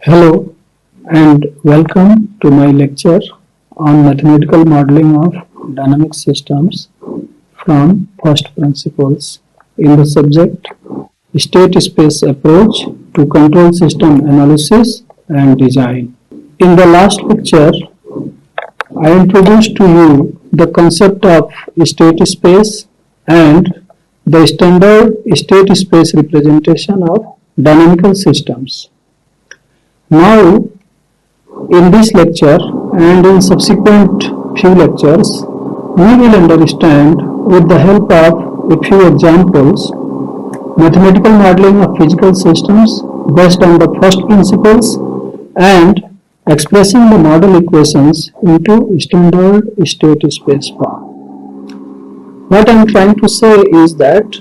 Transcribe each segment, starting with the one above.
Hello and welcome to my lecture on mathematical modeling of dynamic systems from first principles in the subject state space approach to control system analysis and design. In the last lecture, I introduced to you the concept of state space and the standard state space representation of dynamical systems. Now, in this lecture and in subsequent few lectures, we will understand with the help of a few examples mathematical modeling of physical systems based on the first principles and expressing the model equations into standard state space form. What I am trying to say is that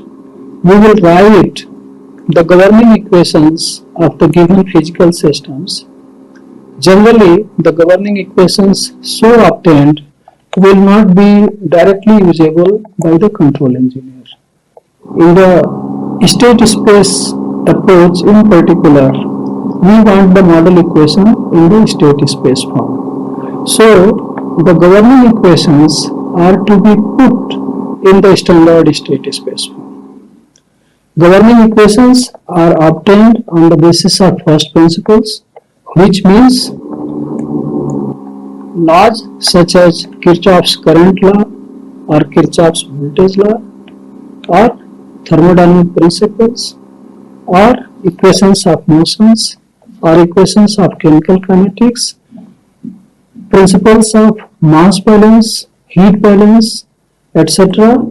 we will write the governing equations of the given physical systems. Generally, the governing equations so obtained will not be directly usable by the control engineer. In the state space approach in particular, we want the model equation in the state space form. So, the governing equations are to be put in the standard state space form. Governing equations are obtained on the basis of first principles, which means laws such as Kirchhoff's current law or Kirchhoff's voltage law or thermodynamic principles or equations of motions or equations of chemical kinetics, principles of mass balance, heat balance, etc.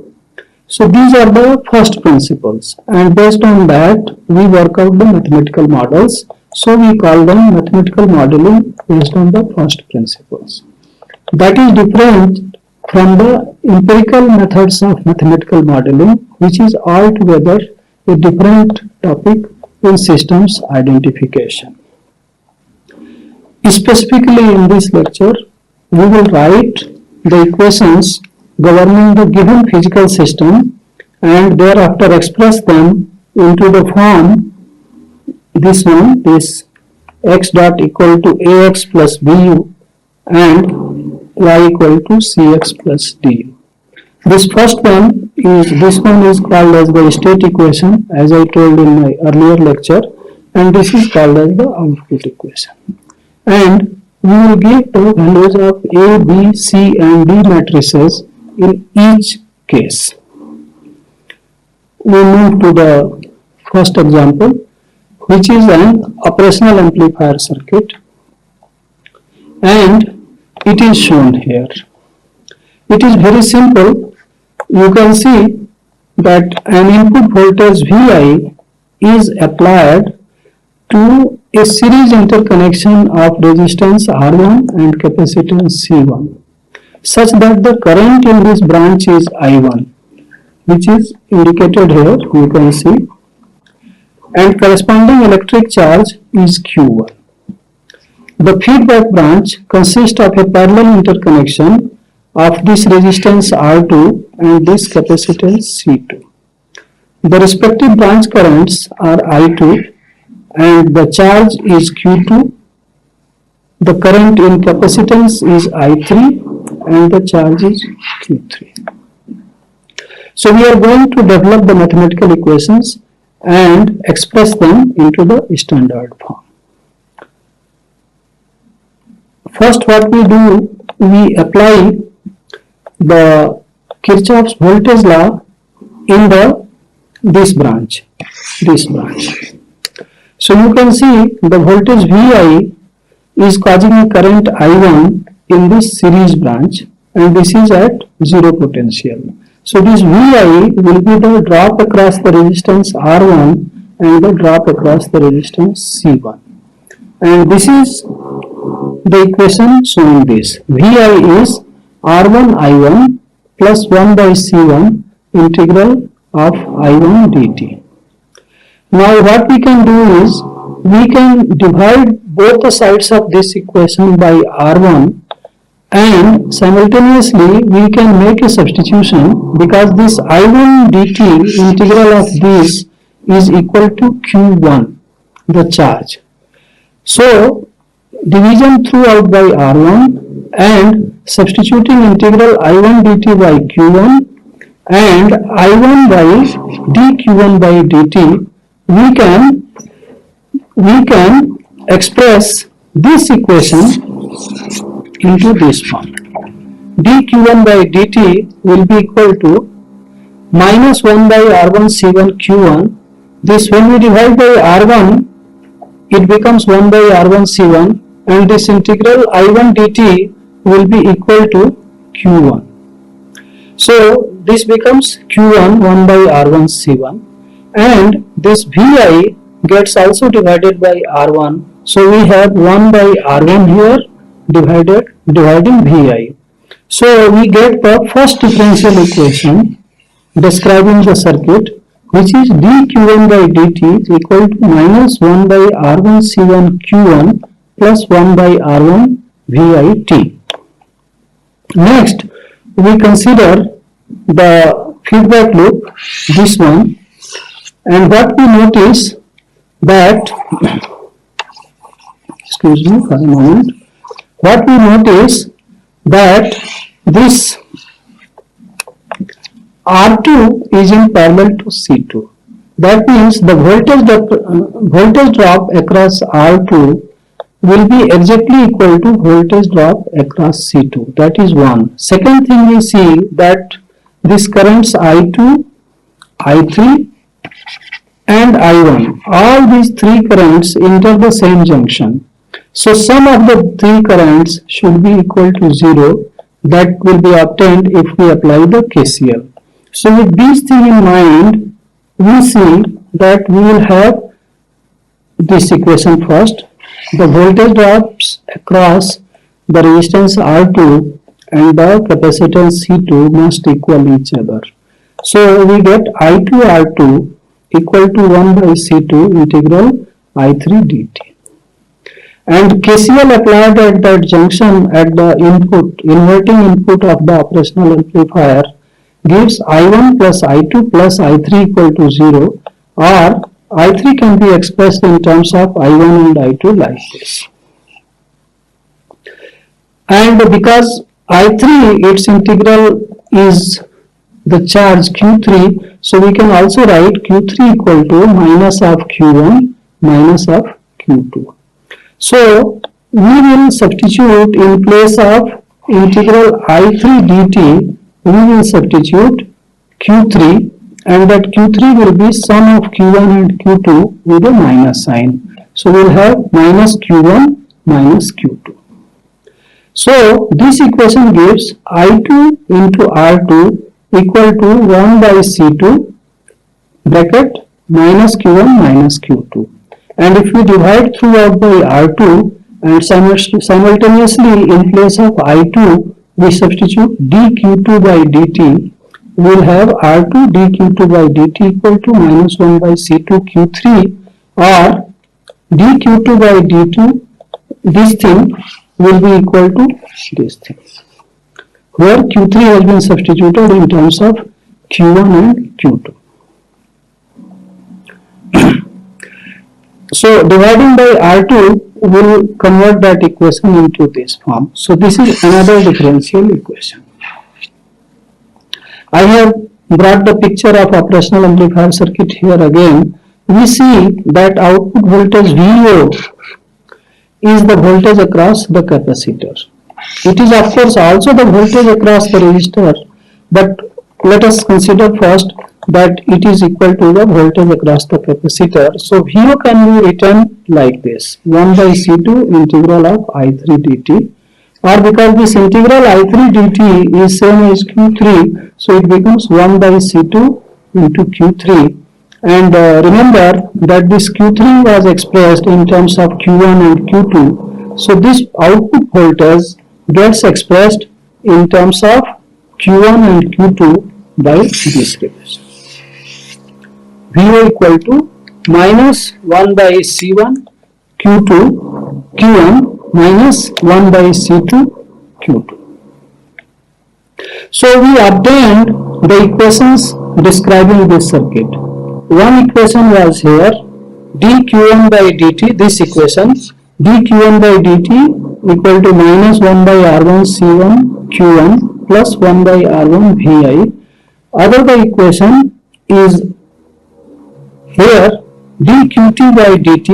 So these are the first principles, and based on that we work out the mathematical models. So we call them mathematical modeling based on the first principles. That is different from the empirical methods of mathematical modeling, which is altogether a different topic in systems identification. Specifically in this lecture, we will write the equations governing the given physical system and thereafter express them into the form this x dot equal to ax plus bu and y equal to cx plus du. This one is called as the state equation, as I told in my earlier lecture, and this is called as the output equation. And we will give the values of A, B, C and D matrices in each case. We move to the first example, which is an operational amplifier circuit, and it is shown here. It is very simple. You can see that an input voltage Vi is applied to a series interconnection of resistance R1 and capacitance C1, such that the current in this branch is I1, which is indicated here, you can see, and corresponding electric charge is Q1. The feedback branch consists of a parallel interconnection of this resistance R2 and this capacitance C2. The respective branch currents are I2 and the charge is Q2. The current in capacitance is I3 and the charge is Q3. So we are going to develop the mathematical equations and express them into the standard form. First, what we do, we apply the Kirchhoff's voltage law in this branch. So you can see the voltage Vi is causing a current I1 in this series branch, and this is at zero potential. So this Vi will be the drop across the resistance R1 and the drop across the resistance C1. And this is the equation showing this. Vi is R1 I1 plus 1 by C1 integral of I1 dt. Now what we can do is, we can divide both the sides of this equation by R1, and simultaneously we can make a substitution, because this I1 dt integral of this is equal to Q1, the charge. So division throughout by R1 and substituting integral I1 dt by Q1 and I1 by dQ1 by dt, we can express this equation into this form. dQ1 by dt will be equal to minus 1 by R1 C1 Q1. This, when we divide by R1, it becomes 1 by R1 C1, and this integral I1 dt will be equal to Q1. So this becomes Q1 1 by R1 C1, and this Vi gets also divided by R1. So we have 1 by R1 here dividing Vi. So we get the first differential equation describing the circuit, which is dQ1 by dt is equal to minus 1 by R1 C1 Q1 plus 1 by R1 VIT. Next, we consider the feedback loop, this one, and what we notice that, excuse me for a moment, what we notice that this R2 is in parallel to C2. That means the voltage drop across R2 will be exactly equal to voltage drop across C2. That is one. Second thing, we see that these currents I2, I3 and I1, all these three currents enter the same junction. So sum of the three currents should be equal to 0. That will be obtained if we apply the KCL. So with these things in mind, we see that we will have this equation first. The voltage drops across the resistance R2 and the capacitance C2 must equal each other. So we get I2 R2 equal to 1 by C2 integral I3 dt. And KCL applied at that junction at the inverting input of the operational amplifier gives I1 plus I2 plus I3 equal to 0, or I3 can be expressed in terms of I1 and I2 like this. And because I3, its integral is the charge Q3, so we can also write Q3 equal to minus of Q1 minus of Q2. So we will substitute in place of integral I3 dt, we will substitute Q3, and that Q3 will be sum of Q1 and Q2 with a minus sign. So we will have minus Q1 minus Q2. So this equation gives I2 into R2 equal to 1 by C2 bracket minus Q1 minus Q2. And if we divide throughout by R2 and simultaneously in place of I2 we substitute dQ2 by dt, we will have R2 dQ2 by dt equal to minus 1 by C2 Q3, or dQ2 by dt, this thing will be equal to this thing, where Q3 has been substituted in terms of Q1 and Q2. So dividing by R2 will convert that equation into this form. So this is another differential equation. I have brought the picture of operational amplifier circuit here again. We see that output voltage VO is the voltage across the capacitor. It is of course also the voltage across the resistor, but let us consider first that it is equal to the voltage across the capacitor. So VO can be written like this, 1 by C2 integral of I3 dt, or because this integral I3 dt is same as Q3, so it becomes 1 by C2 into Q3. And remember that this Q3 was expressed in terms of Q1 and Q2. So this output voltage gets expressed in terms of Q1 and Q2 by this relation. VO equal to minus 1 by C1 Q1 minus 1 by C2 Q2. So we obtained the equations describing this circuit. One equation was here, dQ1 by dt, this equation. dq1 by dt equal to minus 1 by r1 c1 q1 plus 1 by r1 vi. Other the equation is here dqt by dt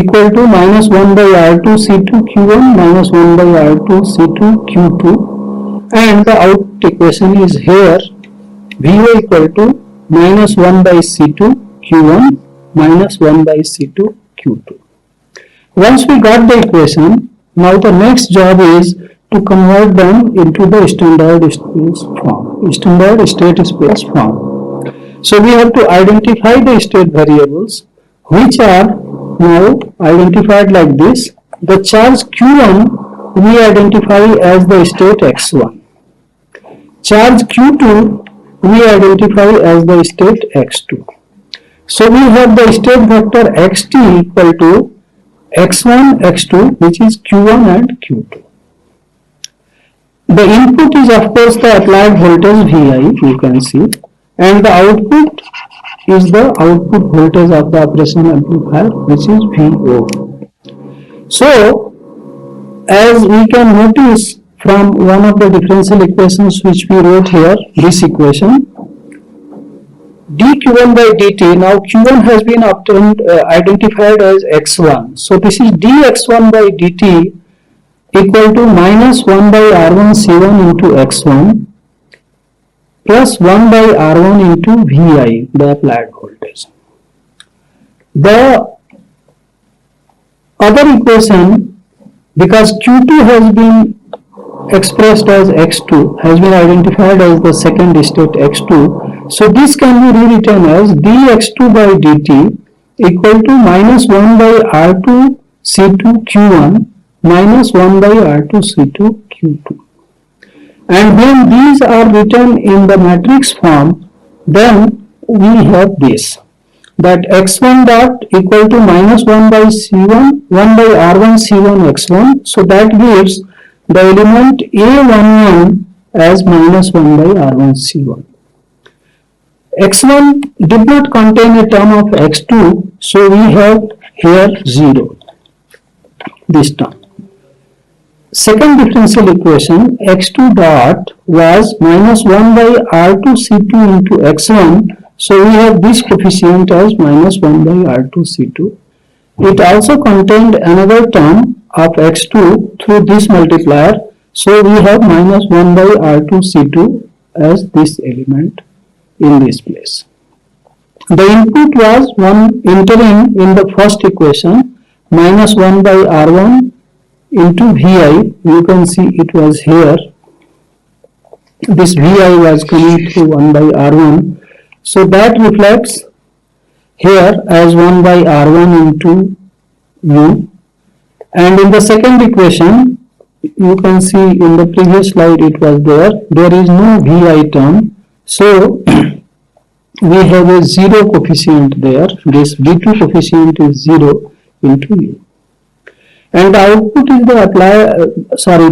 equal to minus 1 by r2 c2 q1 minus 1 by r2 c2 q2, and the out equation is here va equal to minus 1 by c2 q1 minus 1 by c2 q2. Once we got the equation, now the next job is to convert them into the standard state space form. So we have to identify the state variables, which are now identified like this. The charge q1 we identify as the state x1. Charge q2 we identify as the state x2. So we have the state vector xt equal to x1, x2, which is q1 and q2. The input is of course the applied voltage Vi, you can see, and the output is the output voltage of the operation amplifier, which is Vo. So, as we can notice from one of the differential equations which we wrote here, this equation, dq1 by dt, now q1 has been obtained identified as x1. So this is dx1 by dt equal to minus 1 by r1 c1 into x1 plus 1 by r1 into vi, the applied voltage. The other equation, because q2 has been expressed as x2, has been identified as the second state x2, so this can be rewritten as dx2 by dt equal to minus 1 by r2 c2 q1 minus 1 by r2 c2 q2. And when these are written in the matrix form, then we have this, that x1 dot equal to minus 1 by c1, 1 by r1 c1 x1, so that gives the element a11 as minus 1 by r1 c1. x1 did not contain a term of x2, so we have here 0, this term. Second differential equation, x2 dot was minus 1 by r2 c2 into x1, so we have this coefficient as minus 1 by r2 c2. It also contained another term of x2 through this multiplier, so we have minus 1 by r2 c2 as this element in this place. The input was one entering in the first equation, minus 1 by r1 into vi. You can see it was here, this vi was coming through 1 by r1, so that reflects here as 1 by r1 into u. And in the second equation, you can see in the previous slide it was there is no vi term, so we have a 0 coefficient there. This v2 coefficient is 0 into u. And the output is the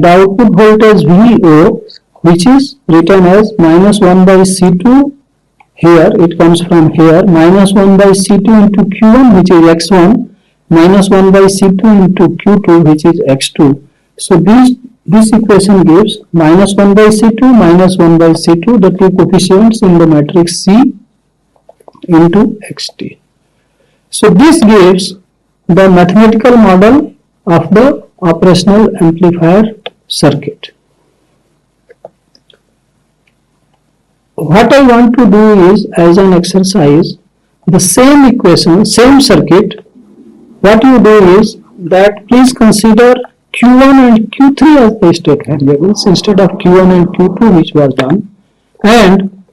output voltage Vo, which is written as minus 1 by C2, here it comes from here, minus 1 by C2 into Q1, which is X1, minus 1 by C2 into Q2, which is X2. So this equation gives minus 1 by C2, minus 1 by C2, the two coefficients in the matrix C into XT. So this gives the mathematical model of the operational amplifier circuit. What I want to do is, as an exercise, the same equation, same circuit, what you do is that please consider Q1 and Q3 as the state variables instead of Q1 and Q2, which was done, and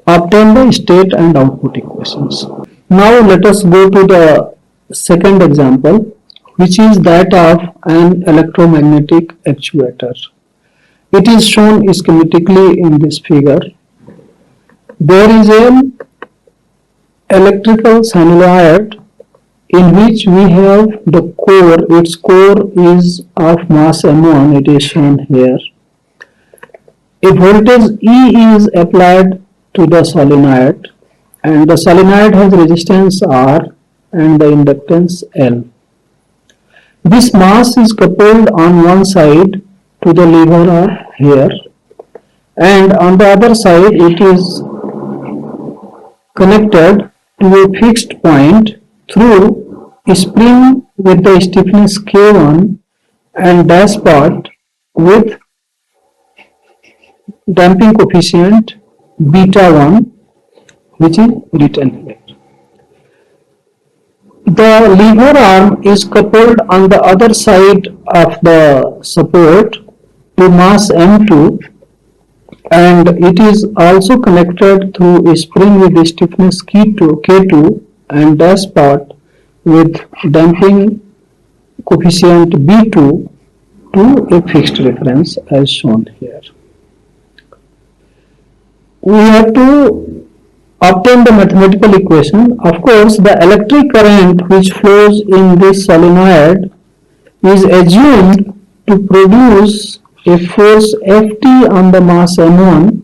obtain the state and output equations. Now let us go to the second example, which is that of an electromagnetic actuator. It is shown schematically in this figure. There is an electrical solenoid in which we have the core. Its core is of mass m1, it is shown here. A voltage E is applied to the solenoid, and the solenoid has resistance R and the inductance L. This mass is coupled on one side to the lever or here, and on the other side it is connected to a fixed point through a spring with the stiffness K1 and dash part with damping coefficient beta 1, which is written here. The lever arm is coupled on the other side of the support to mass M2, and it is also connected through a spring with stiffness K2 and dash part with damping coefficient B2 to a fixed reference as shown here. We have to obtain the mathematical equation. Of course, the electric current which flows in this solenoid is assumed to produce a force Ft on the mass M1,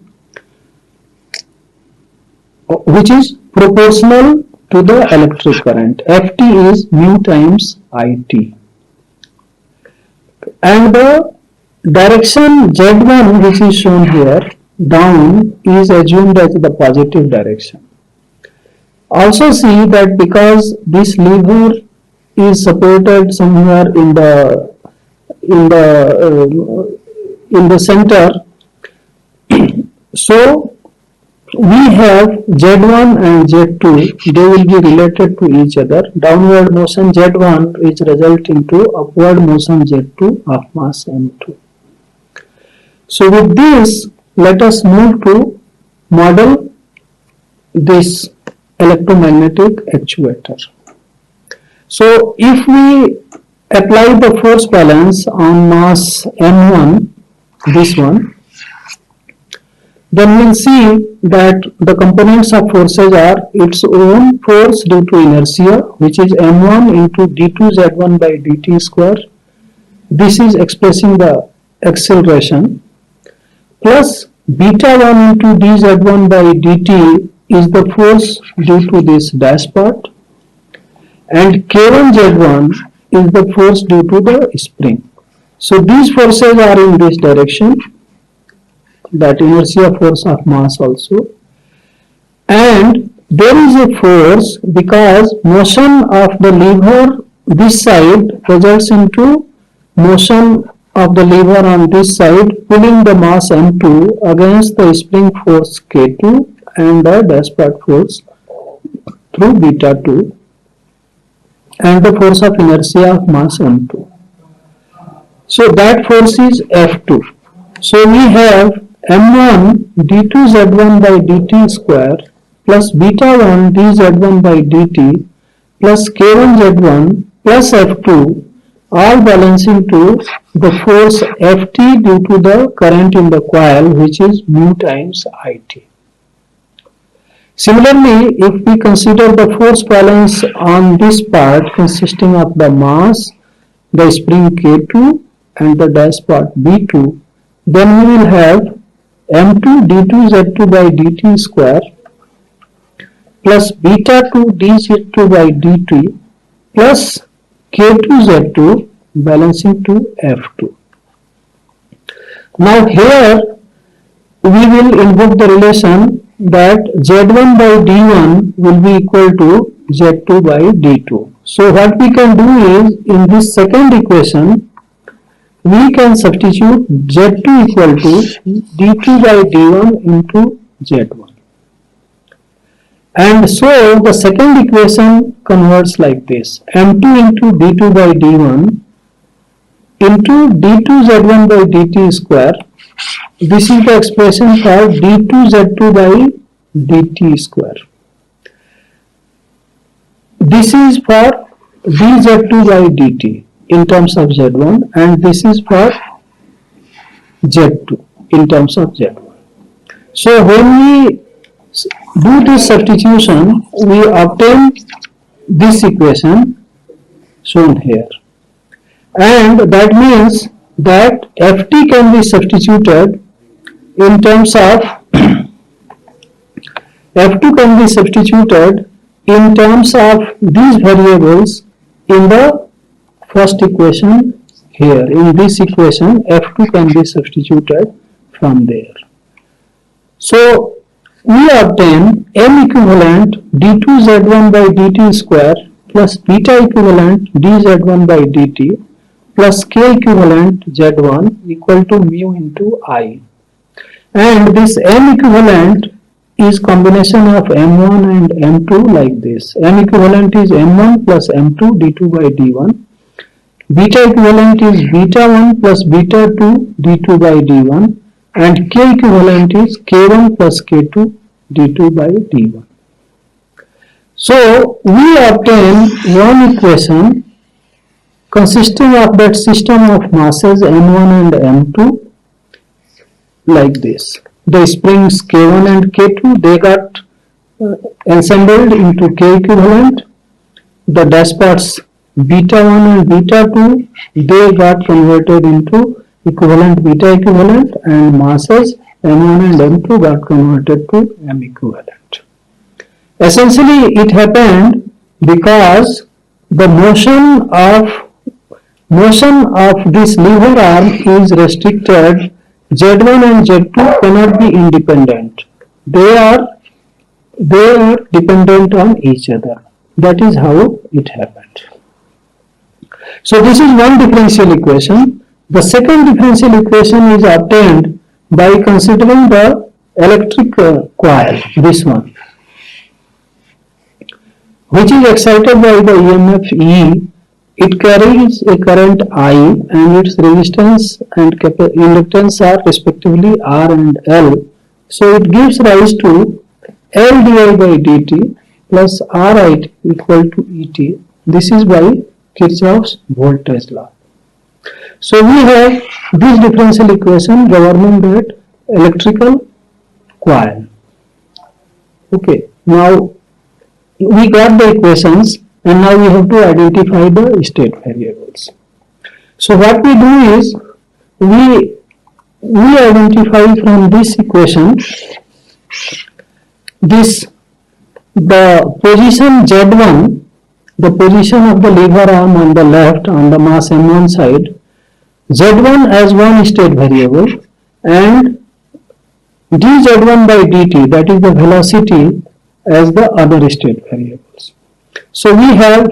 which is proportional to the electric current. Ft is mu times It. And the direction Z1, which is shown here, down, is assumed as the positive direction. Also see that because this lever is supported somewhere in the center, so we have Z1 and Z2, they will be related to each other. Downward motion Z1 is resulting to upward motion Z2 of mass M2. So with this, let us move to model this electromagnetic actuator. So if we apply the force balance on mass M1, this one, then we'll see that the components of forces are its own force due to inertia, which is M1 into d2z1 by dt square. This is expressing the acceleration, plus beta 1 into dz1 by dt is the force due to this dash part, and k1z1 is the force due to the spring. So these forces are in this direction, that inertia force of mass also, and there is a force because motion of the lever this side results into motion of the lever on this side pulling the mass M2 against the spring force K2 and the dash part force through beta 2 and the force of inertia of mass M2. So that force is F2. So we have M1 d2z1 by dt square plus beta 1 dz1 by dt plus k1z1 plus F2 all balancing to the force Ft due to the current in the coil, which is mu times It. Similarly, if we consider the force balance on this part consisting of the mass, the spring K2 and the dash part B2, then we will have M2 d2z2 by dt square plus beta 2 dz2 by dt plus k2z2 balancing to F2. Now here we will invoke the relation that Z1 by D1 will be equal to Z2 by D2. So what we can do is, in this second equation, we can substitute Z2 equal to D2 by D1 into Z1. And so the second equation converts like this: M2 into D2 by D1 into D2Z1 by dt square. This is the expression for d2z2 by dt square. This is for dz2 by dt in terms of z1, and this is for z2 in terms of z1. So when we do this substitution, we obtain this equation shown here, and that means that Ft can be substituted in terms of F2 can be substituted in terms of these variables in the first equation here. In this equation, F2 can be substituted from there. So we obtain M equivalent d2z1 by dt square plus beta equivalent dz1 by dt plus k equivalent z1 equal to mu into I. And this M equivalent is combination of M1 and M2 like this. M equivalent is M1 plus M2 d2 by d1. Beta equivalent is beta 1 plus beta 2 d2 by d1. And K equivalent is K1 plus K2 d2 by d1. So we obtain one equation consisting of that system of masses M1 and M2 like this. The springs K1 and K2, they got assembled into K equivalent. The despots beta 1 and beta 2, they got converted into equivalent beta equivalent, and masses M1 and M2 got converted to M equivalent. Essentially it happened because the motion of this lever arm is restricted. Z1 and Z2 cannot be independent. They are dependent on each other. That is how it happened. So this is one differential equation. The second differential equation is obtained by considering the electric coil, this one, which is excited by the EMF E. It carries a current I and its resistance and inductance are respectively R and L. So it gives rise to L di by dt plus Ri equal to Et. This is by Kirchhoff's voltage law. So we have this differential equation governing that electrical coil. Okay, now we got the equations and now we have to identify the state variables. So what we do is we identify from this equation the position Z1, the position of the lever arm on the left on the mass M1 side, Z1 as one state variable, and dz1 by dt, that is the velocity, as the other state variables. So we have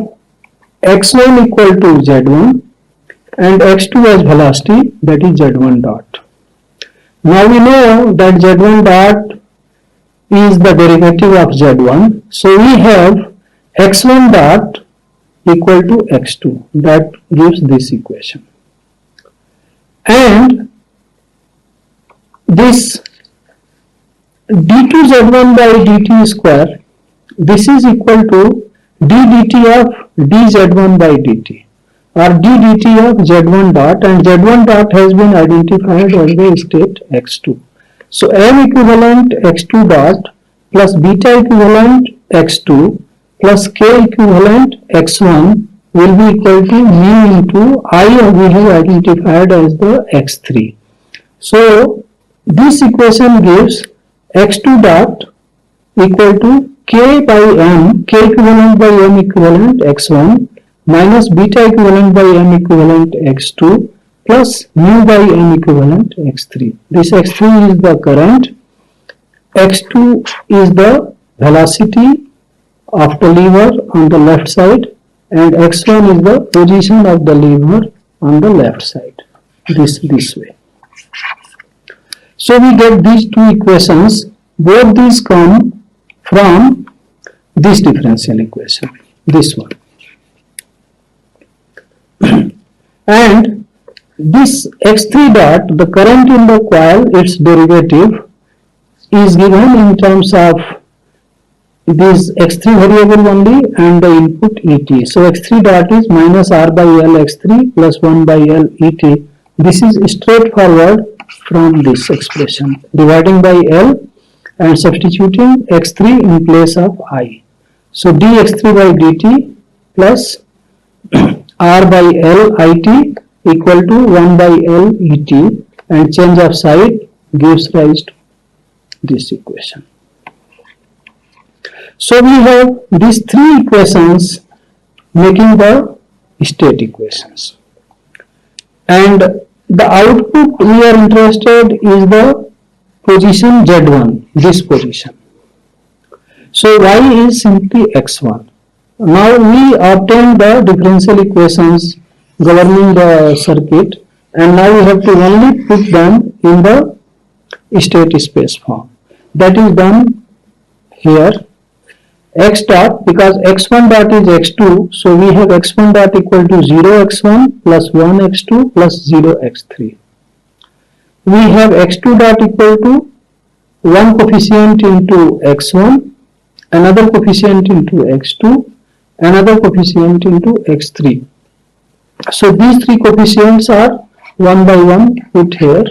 x1 equal to z1 and x2 as velocity, that is z1 dot. Now we know that z1 dot is the derivative of z1. So we have x1 dot equal to x2. That gives this equation. And this d2z1 by dt square, this is equal to ddt of dz1 by dt, or ddt of z1 dot, and z1 dot has been identified as the state x2. So M equivalent x2 dot plus beta equivalent x2 plus k equivalent x1 will be equal to mu into I we have identified as the x3. So this equation gives x2 dot equal to k by m, k equivalent by m equivalent x1 minus beta equivalent by m equivalent x2 plus mu by m equivalent x3. This x3 is the current, x2 is the velocity of the lever on the left side, and x1 is the position of the lever on the left side, this way. So we get these two equations. Both these come from this differential equation, this one. And this x3 dot, the current in the coil, its derivative is given in terms of this x3 variable only and the input Et. So x3 dot is minus R by L x3 plus 1 by L Et. This is straightforward from this expression, dividing by L and substituting x3 in place of I. So dx3 by dt plus R by L it equal to 1 by L et, and change of side gives rise to this equation. So we have these three equations making the state equations. And the output we are interested is the position Z1, this position. So y is simply x1. Now we obtain the differential equations governing the circuit, and now we have to only put them in the state space form. That is done here. X dot, because x1 dot is x2, so we have x1 dot equal to 0 x1 plus 1 x2 plus 0 x3. We have x2 dot equal to one coefficient into x1, another coefficient into x2, another coefficient into x3. So these three coefficients are one by one put here.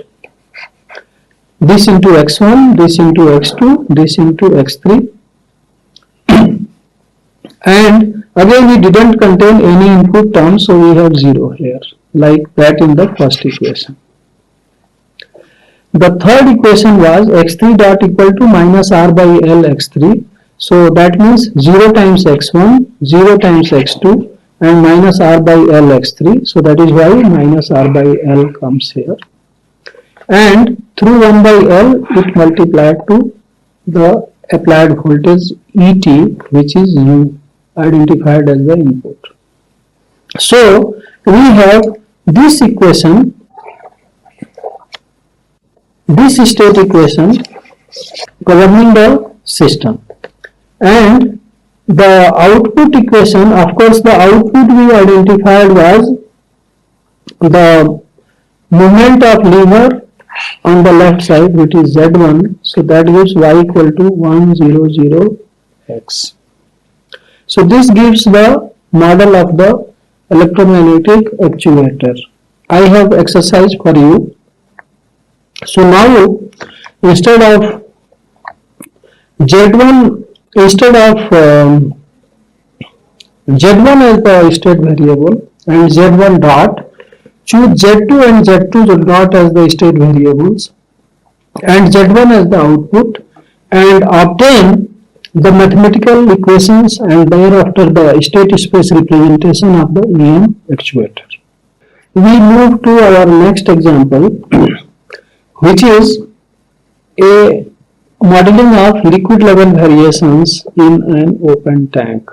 This into x1, this into x2, this into x3. And again we didn't contain any input term, so we have 0 here, like that in the first equation. The third equation was x3 dot equal to minus r by l x3. So that means 0 times x1, 0 times x2 and minus r by l x3. So that is why minus r by l comes here. And through 1 by l it multiplied to the applied voltage ET, which is U, identified as the input. So we have this equation, this state equation governing the system, and the output equation. Of course, the output we identified was the moment of lever on the left side, which is Z1, so that gives y equal to 100x. So this gives the model of the electromagnetic actuator. I have exercise for you. So now instead of Z1, instead of Z1 as the state variable and Z1 dot, choose Z2 and Z2 dot as the state variables and Z1 as the output, and obtain the mathematical equations and thereafter the state space representation of the EM actuator. We move to our next example, which is a modeling of liquid level variations in an open tank.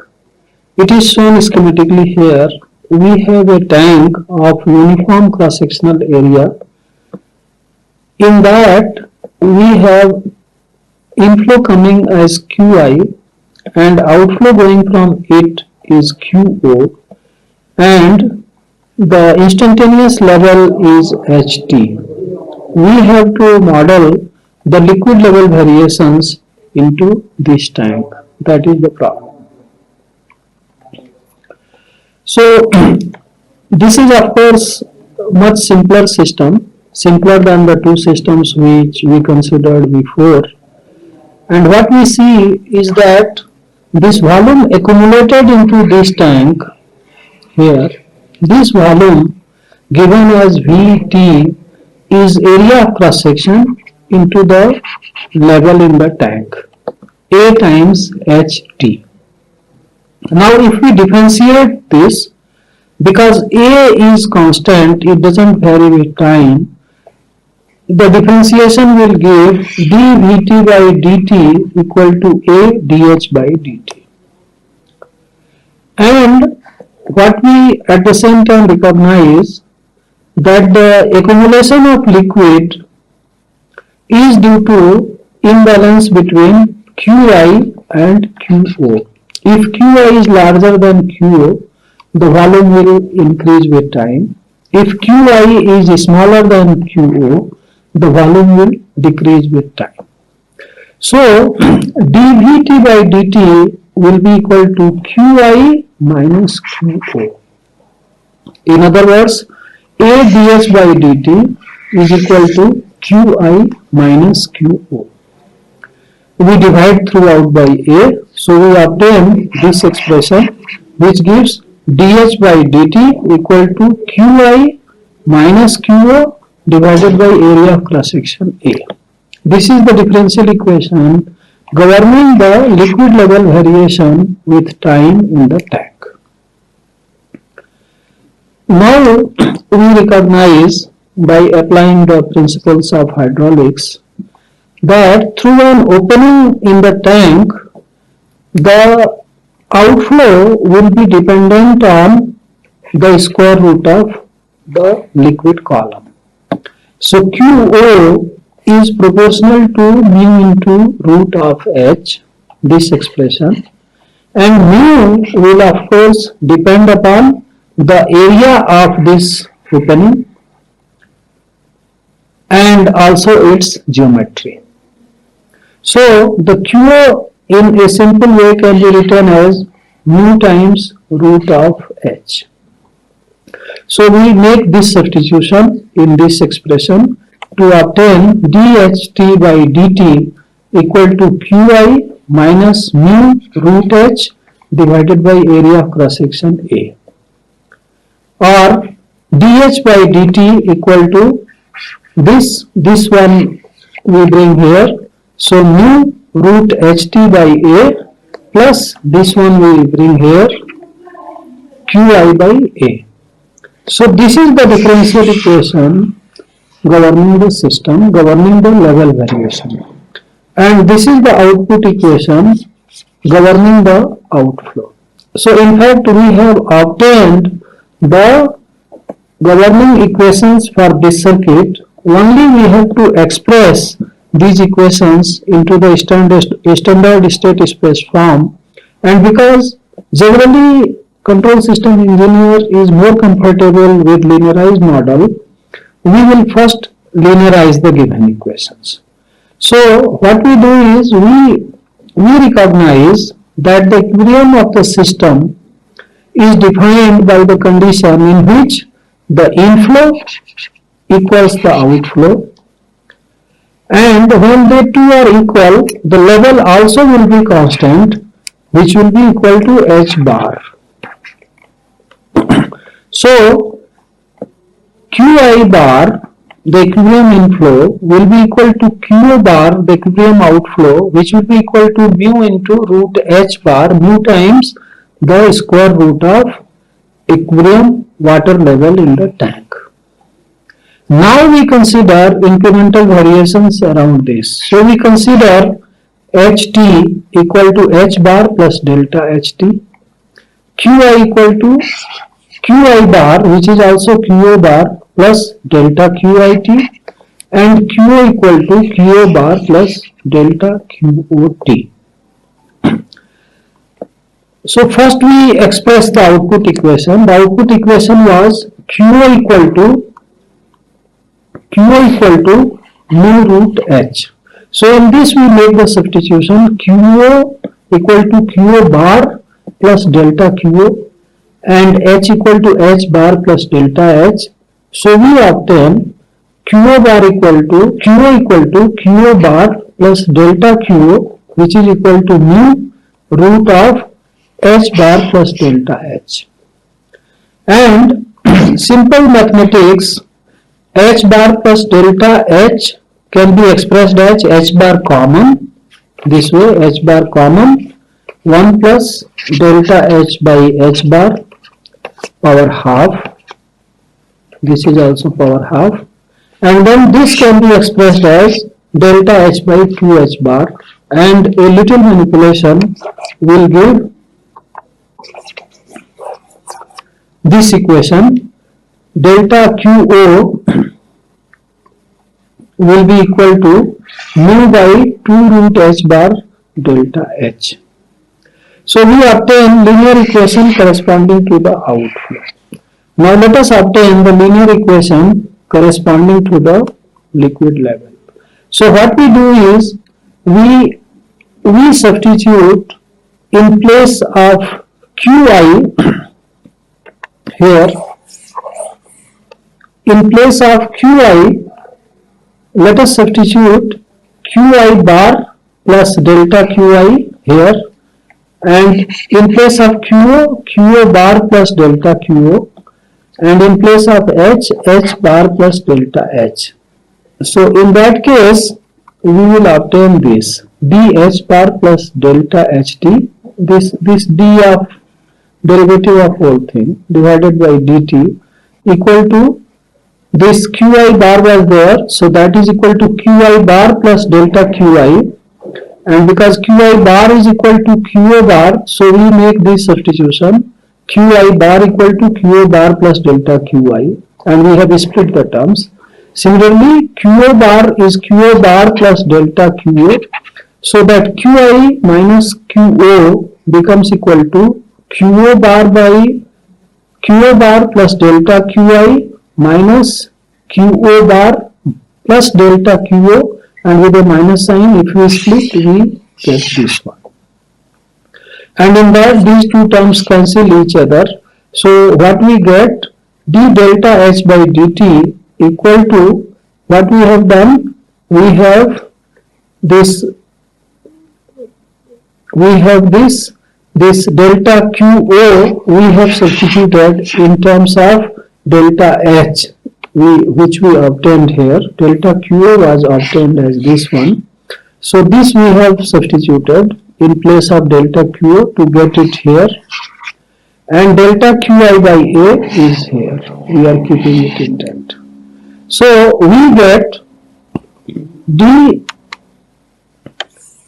It is shown schematically here. We have a tank of uniform cross-sectional area. In that we have inflow coming as Qi and outflow going from it is Qo, and the instantaneous level is Ht. We have to model the liquid level variations into this tank. That is the problem. So this is of course much simpler system, simpler than the two systems which we considered before. And what we see is that this volume accumulated into this tank here, this volume given as Vt is area of cross section into the level in the tank, A times Ht. Now if we differentiate this, because A is constant, it doesn't vary with time, the differentiation will give dVt by dt equal to A dH by dt. And what we at the same time recognize that the accumulation of liquid is due to imbalance between Qi and Qo. If Qi is larger than Qo, the volume will increase with time. If Qi is smaller than Qo, the volume will decrease with time. So dVt by dt will be equal to Qi minus Qo. In other words, A dH by dt is equal to Qi minus Qo. We divide throughout by A, so we obtain this expression which gives dH by dt equal to Qi minus Qo divided by area of cross section A. This is the differential equation governing the liquid level variation with time in the tank. Now we recognize by applying the principles of hydraulics that through an opening in the tank, the outflow will be dependent on the square root of the liquid column. So QO is proportional to mu into root of H, this expression, and mu will of course depend upon the area of this opening and also its geometry. So the QO in a simple way can be written as mu times root of H. So we make this substitution in this expression to obtain dHT by dt equal to Qi minus mu root H divided by area of cross section A, or dH by dt equal to this one we bring here. So mu root ht by A plus this one we bring here Qi by A. So this is the differential equation governing the system, governing the level variation, and this is the output equation governing the outflow. So in fact we have obtained the governing equations for this circuit. Only we have to express these equations into the standard state space form, and because generally control system engineer is more comfortable with linearized model, we will first linearize the given equations. So what we do is we recognize that the equilibrium of the system is defined by the condition in which the inflow equals the outflow, and when they two are equal, the level also will be constant, which will be equal to H bar. So Qi bar, the equilibrium inflow, will be equal to Q bar, the equilibrium outflow, which will be equal to mu into root H bar, mu times the square root of equilibrium water level in the tank. Now we consider incremental variations around this. So we consider Ht equal to H bar plus delta Ht, Qi equal to Qi bar, which is also Qo bar plus delta Qit, and Qo equal to Qo bar plus delta Qot. So first we express the output equation. The output equation was Qo equal to mu root H. So in this we make the substitution Qo equal to Qo bar plus delta Qo and H equal to H bar plus delta H. So we obtain Qo bar equal to Qo bar plus delta Qo, which is equal to mu root of H bar plus delta H. And simple mathematics, H bar plus delta H can be expressed as H bar common, this way H bar common, 1 plus delta H by H bar power half, this is also power half, and then this can be expressed as delta H by QH bar, and a little manipulation will give this equation. Delta QO will be equal to mu by 2 root H bar delta H. So we obtain linear equation corresponding to the outflow. Now let us obtain the linear equation corresponding to the liquid level. So what we do is we substitute in place of Qi here, in place of Qi, let us substitute Qi bar plus delta Qi here, and in place of Qo bar plus delta Qo, and in place of H bar plus delta H. So in that case we will obtain this dH bar plus delta HT, this d of derivative of whole thing divided by dt equal to this Qi bar was there, so that is equal to Qi bar plus delta Qi, and because Qi bar is equal to Qo bar, so we make this substitution Qi bar equal to Qo bar plus delta Qi, and we have split the terms. Similarly, Qo bar is Qo bar plus delta Qo, so that Qi minus Qo becomes equal to Qo bar by Qo bar plus delta Qi minus Qo bar plus delta Qo, and with a minus sign, if we split, we get this one. And in that, these two terms cancel each other. So what we get, d delta h by dt equal to, what we have done, we have this delta Qo we have substituted in terms of delta H, which we obtained here. Delta Qo was obtained as this one. So this we have substituted in place of delta Qo to get it here. And delta Qi by A is here. We are keeping it intact. So we get d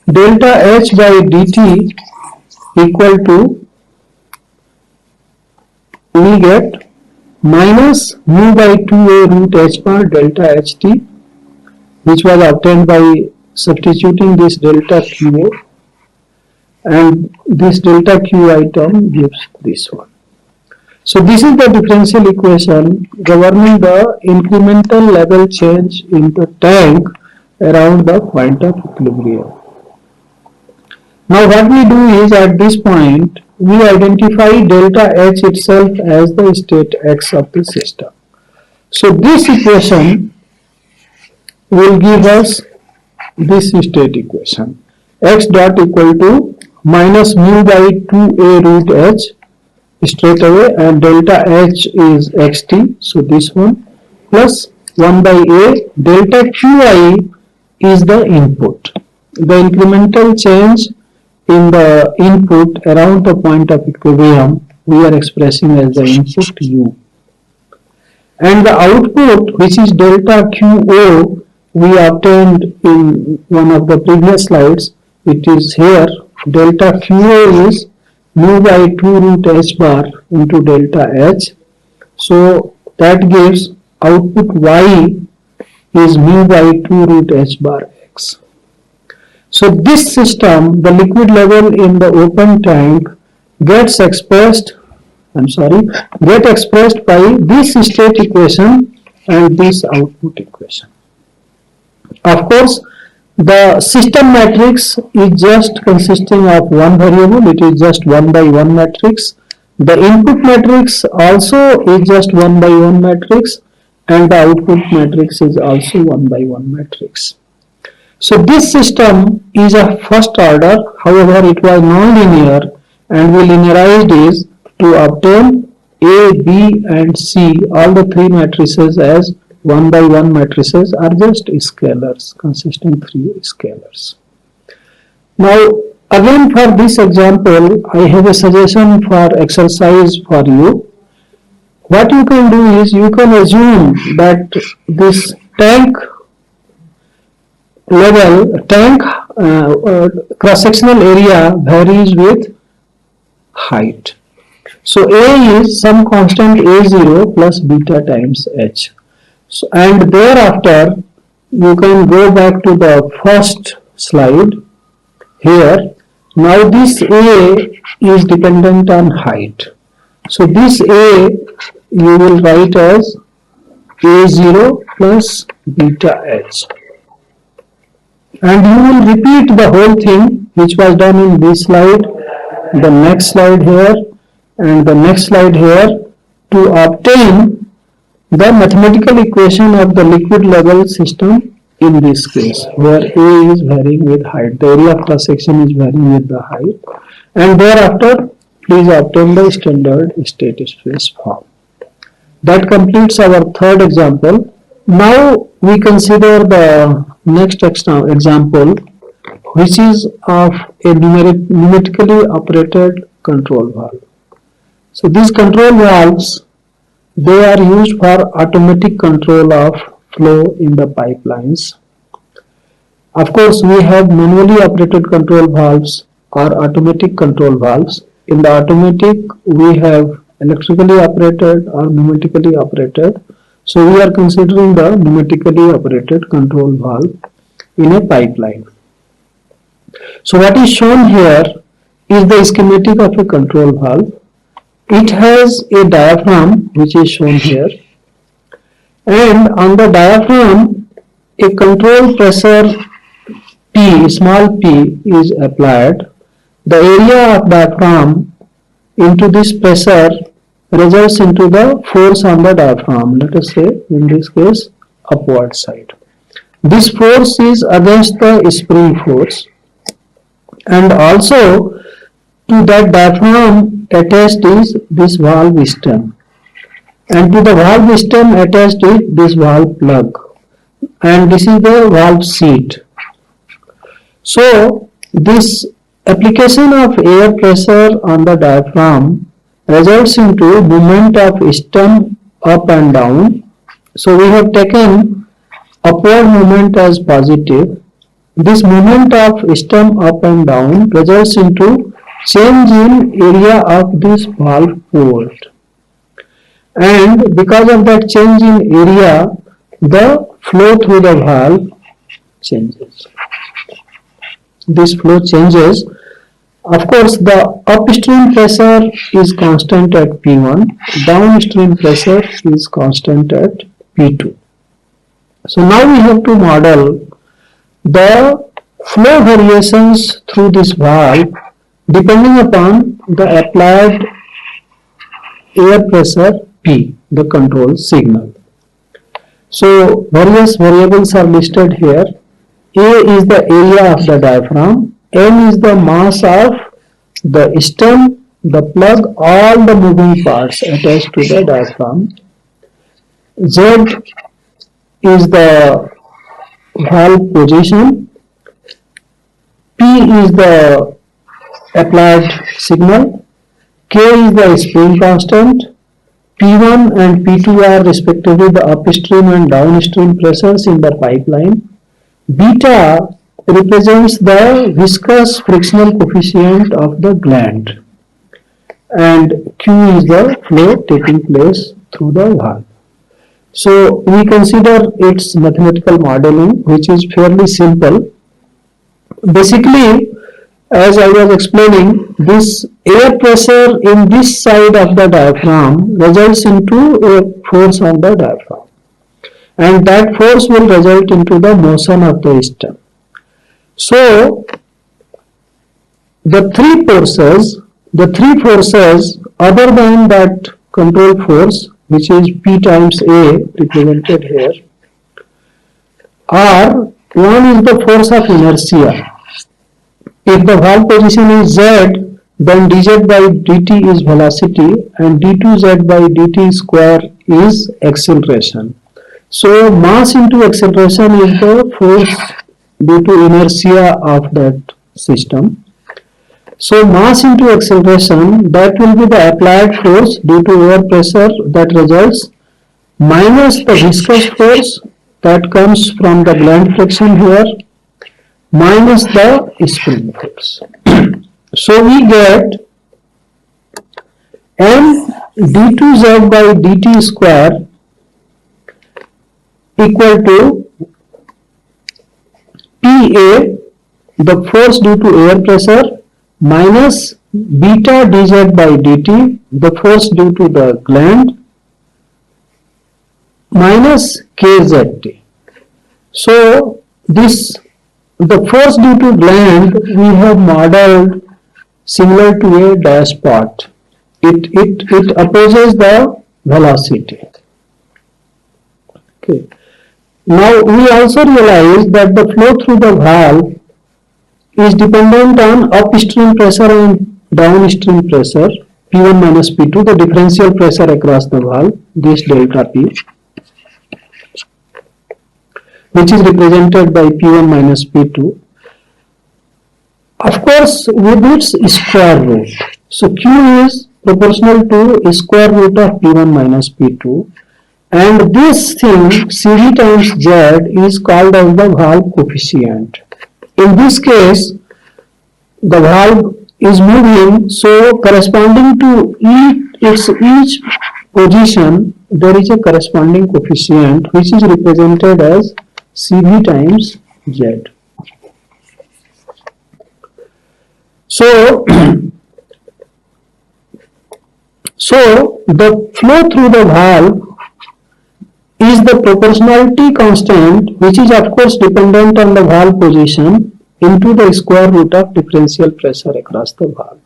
delta H by dt equal to, we get minus mu by 2a root h bar delta ht, which was obtained by substituting this delta Qo, and this delta Qi term gives this one. So this is the differential equation governing the incremental level change in the tank around the point of equilibrium. Now what we do is, at this point, we identify delta H itself as the state X of the system. So this equation will give us this state equation. X dot equal to minus mu by 2a root h straight away, and delta H is xt, so this one, plus 1 by a, delta Qi is the input. The incremental change in the input around the point of equilibrium we are expressing as the input u, and the output, which is delta Qo, we obtained in one of the previous slides. It is here. Delta Qo is mu by 2 root h bar into delta H, so that gives output y is mu by 2 root h bar x. So this system, the liquid level in the open tank, gets expressed by this state equation and this output equation. Of course, the system matrix is just consisting of one variable. It is just 1 by 1 matrix. The input matrix also is just 1 by 1 matrix, and the output matrix is also 1 by 1 matrix. So this system is a first order, however it was non-linear, and we linearized is to obtain A, B and C, all the three matrices as 1 by 1 matrices are just scalars, consisting 3 scalars. Now again, for this example, I have a suggestion for exercise for you. What you can do is, you can assume that this tank cross-sectional area varies with height. So A is some constant A0 plus beta times H. So, and thereafter you can go back to the first slide here. Now this A is dependent on height. So this A you will write as A0 plus beta H. And you will repeat the whole thing which was done in this slide, the next slide here, and the next slide here, to obtain the mathematical equation of the liquid level system in this case, where A is varying with height, the area of cross section is varying with the height, and thereafter please obtain the standard state space form. That completes our third example. Now we consider the next example, which is of a numerically operated control valve. So these control valves They are used for automatic control of flow in the pipelines. Of course, we have manually operated control valves or automatic control valves. In the automatic, we have electrically operated or pneumatically operated. So we are considering the pneumatically operated control valve in a pipeline. So what is shown here is the schematic of a control valve. It has a diaphragm which is shown here, and on the diaphragm a control pressure P, small p, is applied. The area of diaphragm into this pressure results into the force on the diaphragm, let us say in this case upward side. This force is against the spring force, and also to that diaphragm attached is this valve stem, and to the valve stem attached is this valve plug, and this is the valve seat. So this application of air pressure on the diaphragm results into movement of stem up and down. So we have taken upward movement as positive. This movement of stem up and down results into change in area of this valve port, and because of that change in area, the flow through the valve changes. This flow changes. Of course, the upstream pressure is constant at P1, downstream pressure is constant at P2. So now we have to model the flow variations through this valve depending upon the applied air pressure P, the control signal. So various variables are listed here. A is the area of the diaphragm, M is the mass of the stem, the plug, all the moving parts attached to the diaphragm. Z is the valve position, P is the applied signal, K is the spring constant, P1 and P2 are respectively the upstream and downstream pressures in the pipeline. Beta represents the viscous frictional coefficient of the gland, and Q is the flow taking place through the valve. So we consider its mathematical modeling, which is fairly simple. Basically, as I was explaining, this air pressure in this side of the diaphragm results into a force on the diaphragm, and that force will result into the motion of the stem. So the three forces other than that control force, which is P times A represented here, are: one is the force of inertia. If the valve position is Z, then dz by dt is velocity and d2z by dt square is acceleration. So mass into acceleration is the force due to inertia of that system. So mass into acceleration, that will be the applied force due to air pressure that results, minus the viscous force that comes from the gland friction here, minus the spring force. So we get m d2z by dt square equal to PA, the force due to air pressure, minus beta dz by dt, the force due to the gland, minus kzt. So the force due to gland we have modeled similar to a dashpot. It opposes the velocity. Okay. Now we also realize that the flow through the valve is dependent on upstream pressure and downstream pressure, P1 minus P2, the differential pressure across the valve, this delta P, which is represented by P1 minus P2. Of course, with its square root. So Q is proportional to square root of P1 minus P2, and this thing CV times Z is called as the valve coefficient. In this case, the valve is moving, so corresponding to each position there is a corresponding coefficient which is represented as CV times Z. So the flow through the valve is the proportionality constant, which is of course dependent on the valve position, into the square root of differential pressure across the valve.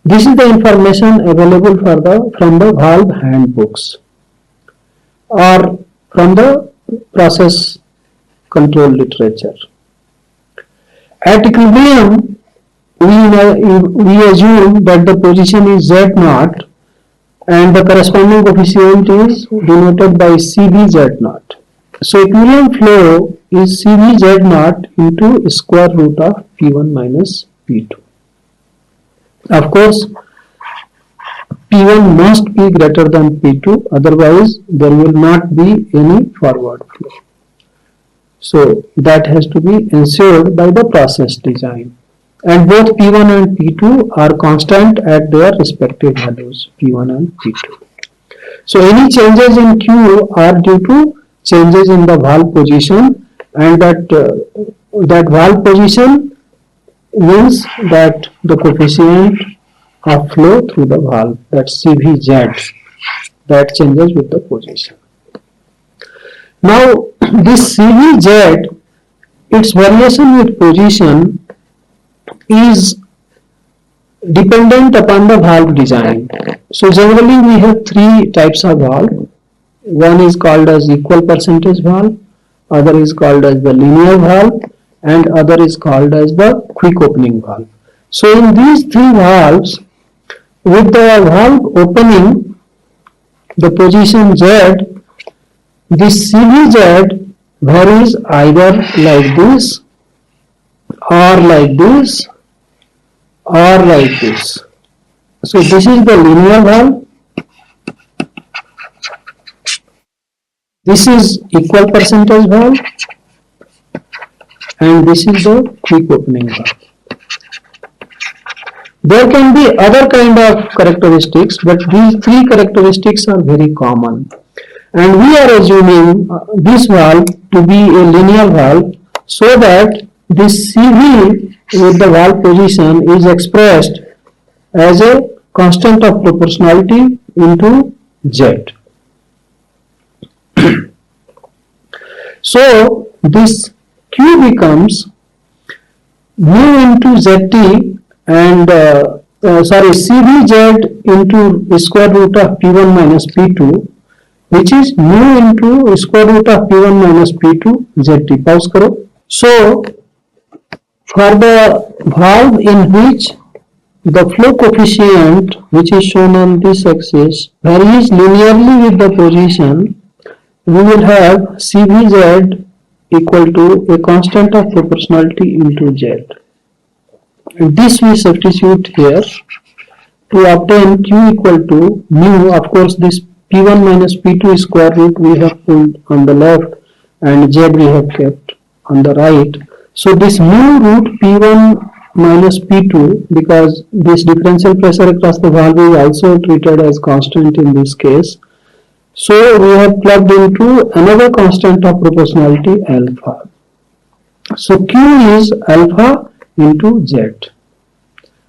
This is the information available from the valve handbooks or from the process control literature. At equilibrium, we assume that the position is Z0 and the corresponding coefficient is denoted by CVZ0. So equilibrium flow is CVZ0 into square root of P1 minus P2. Of course, P1 must be greater than P2, otherwise there will not be any forward flow. So that has to be ensured by the process design. And both P1 and P2 are constant at their respective values, P1 and P2. So any changes in Q are due to changes in the valve position, and that valve position means that the coefficient of flow through the valve, that's CVZ, that changes with the position. Now this CVZ, its variation with position is dependent upon the valve design. So generally we have three types of valve. One is called as equal percentage valve, other is called as the linear valve, and other is called as the quick opening valve. So in these three valves, with the valve opening the position Z, this CVZ varies either like this or like this or like this. So this is the linear valve, this is equal percentage valve, and this is the quick opening valve. There can be other kind of characteristics, but these three characteristics are very common. And we are assuming this valve to be a linear valve, so that this CV with the valve position is expressed as a constant of proportionality into Z. So this Q becomes mu into ZT and CVZ into square root of P1 minus P2, which is mu into square root of P1 minus P2 ZT. Pause karo. So for the valve in which the flow coefficient, which is shown on this axis, varies linearly with the position, we will have CVZ equal to a constant of proportionality into Z. And this we substitute here to obtain Q equal to mu. Of course, this P1 minus P2 square root we have pulled on the left and Z we have kept on the right. So this mu root P1 minus P2, because this differential pressure across the valve is also treated as constant in this case. So we have plugged into another constant of proportionality alpha. So Q is alpha into Z.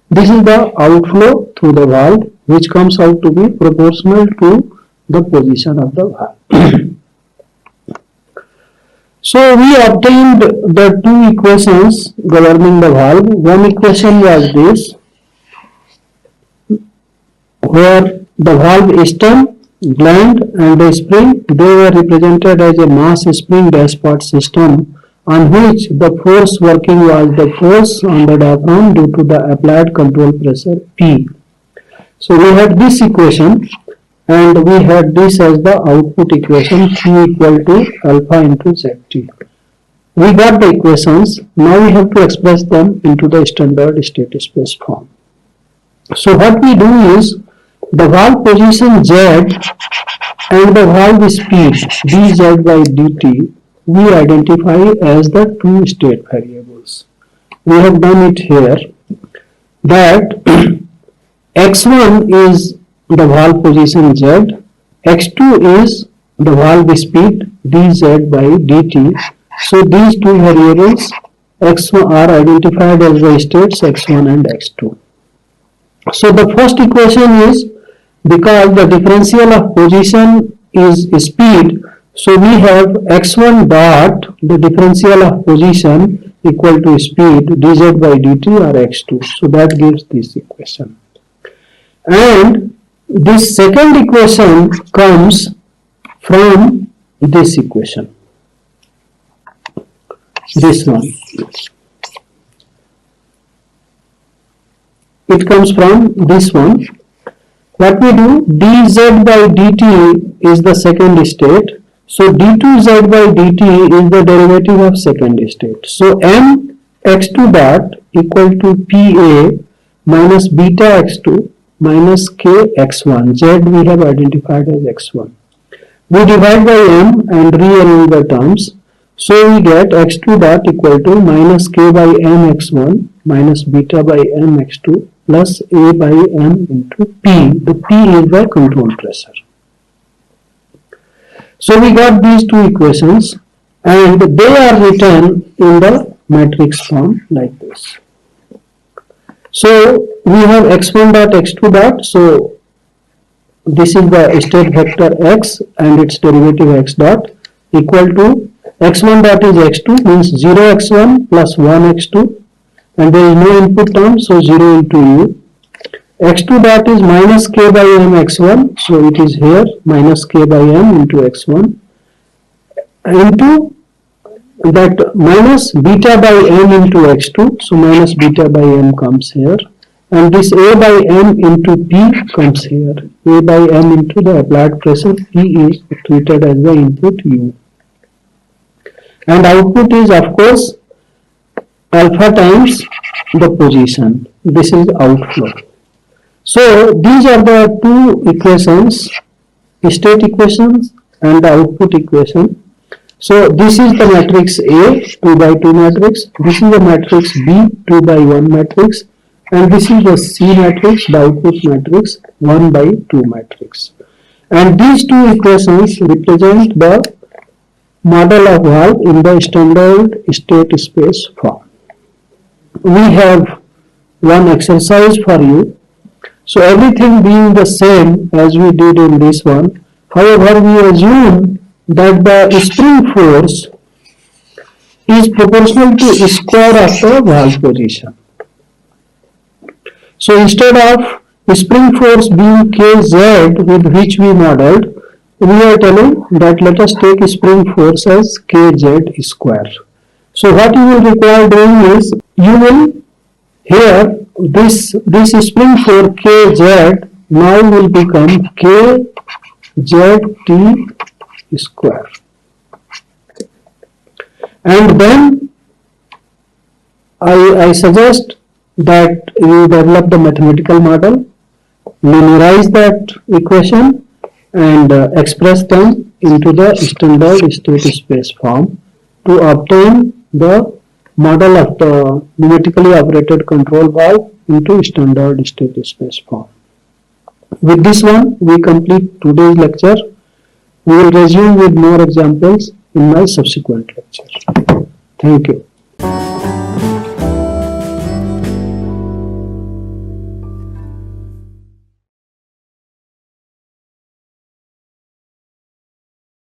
This is the outflow through the valve, which comes out to be proportional to the position of the valve. So we obtained the two equations governing the valve. One equation was this, where the valve stem, gland and the spring, they were represented as a mass spring dashpot system, on which the force working was the force on the diaphragm due to the applied control pressure P. So we had this equation, and we had this as the output equation, Q equal to alpha into ZT. We got the equations, now we have to express them into the standard state space form. So what we do is the valve position Z and the valve speed dz by dt we identify as the two state variables. We have done it here that x1 is the valve position Z, x2 is the valve speed dz by dt. So these two variables x1 are identified as the states x1 and x2. So the first equation is, because the differential of position is speed, so we have x1 dot the differential of position equal to speed dz by dt or x2. So that gives this equation. And this second equation comes from this equation, this one. It comes from this one. What we do, dz by dt is the second state. So d2z by dt is the derivative of second state. So m x2 dot equal to pa minus beta x2 minus k x1. Z we have identified as x1. We divide by m and rearrange the terms. So we get x2 dot equal to minus k by m x1 minus beta by m x2 plus a by m into p. The p is the control pressure. So we got these two equations and they are written in the matrix form like this. So we have x1 dot x2 dot. So this is the state vector x and its derivative x dot equal to x1 dot is x2 means 0 x1 plus 1 x2 and there is no input term, so 0 into u. x2 dot is minus k by m x1, so it is here minus k by m into x1 into that minus beta by m into x2, so minus beta by m comes here, and this a by m into p comes here. A by m into the applied pressure, p is treated as the input u. And output is of course alpha times the position. This is outflow. So these are the two equations, state equations and the output equation. So this is the matrix A, 2 by 2 matrix. This is the matrix B, 2 by 1 matrix. And this is the C matrix, the output matrix, 1 by 2 matrix. And these two equations represent the model of valve in the standard state space form. We have one exercise for you. So everything being the same as we did in this one, however we assume that the spring force is proportional to square of the valve position. So instead of spring force being kz with which we modeled, we are telling that let us take spring force as kz square. So what you will require doing is, you will here this spring for kz now will become kzt square, and then I suggest that you develop the mathematical model, memorize that equation and express them into the standard state space form to obtain the model of the pneumatically operated control valve into standard state space form. With this one, we complete today's lecture. We will resume with more examples in my subsequent lecture. Thank you.